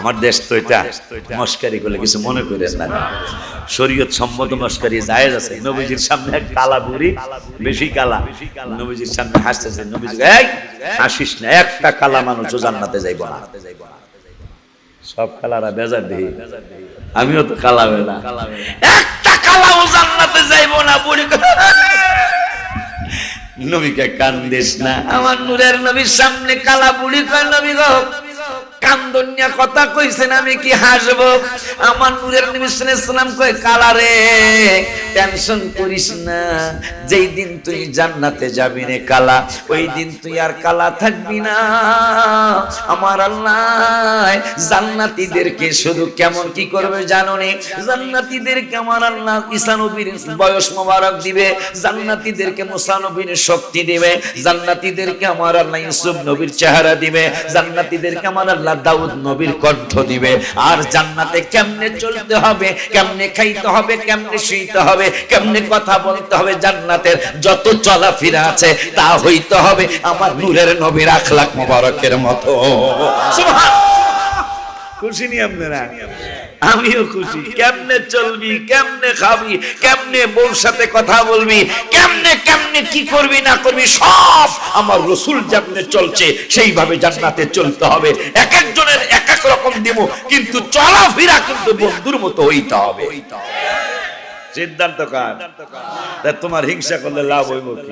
আমার দেশ তো এটা মস্কারি করলে কিছু মনে করেন না, শরীয়ত সম্মত মস্কারি জায়েজ আছে। নবীজির সামনে এক কালা বুড়ি, বেশি কালা, নবীজির সামনে হাসতেছে, নবীজি এই হাসিস না, একটা কালা মানুষও জান্নাতে যাইব না। সব কালারা বেজার দেই, আমিও তো কালা বেলা, একটা কালাও জান্নাতে যাইব না। বুড়ি নবীকে কান্দিস না, আমার নূরের নবীর সামনে কালা বুড়ি কয় নবী গো কান্দনিয়া কথা কইছেন, আমি কি হাসবো? আমার নূরের নবী সাল্লাল্লাহু আলাইহি ওয়াসাল্লাম কয় কালা রে টেনশন করিস না, যেই দিন তুই জান্নাতে যাবি রে কালা, ওই দিন তুই আর কালা থাকবি না। আমার আল্লাহ জান্নাতীদেরকে শুধু কেমন কি করবে জানো নি? জান্নাতীদেরকে আমার আল্লাহ ঈসা নবীর বয়স মোবারক দিবে, জান্নাতীদেরকে মুসা নবীর শক্তি দিবে, জান্নাতীদেরকে আমার আল্লাহ ইউসুফ নবীর চেহারা দিবে, জান্নাতীদেরকে আমার আল্লাহ দাউদ নবীর কণ্ঠ দিবে। আর জান্নাতে কেমনে চলতে হবে, কেমনে খাইতে হবে, কেমনে শুইতে হবে, কেমনে কথা বলতে হবে, জান্নাতের যত চলাফেরা আছে তা হইতে হবে আমার নূরের নবীর আখলাক মোবারকের মতো। সুবহানাল্লাহ। খুশি নি আপনারা? আমিও খুশি। কেমনে চলবি, কেমনে খাবি, কেমনে বউর সাথে কথা বলবি, কেমনে কেমনে কি করবি না করবি, সব আমার রাসূল যেমনে চলছে সেইভাবে জান্নাতে চলতে হবে। এক একজনের এক এক রকম দিব, কিন্তু চলাফেরা কিন্তু বন্ধুর মতো হইতে হবে। সিদ্ধান্ত কার? তোমার হিংসা করলে লাভ হইব কি?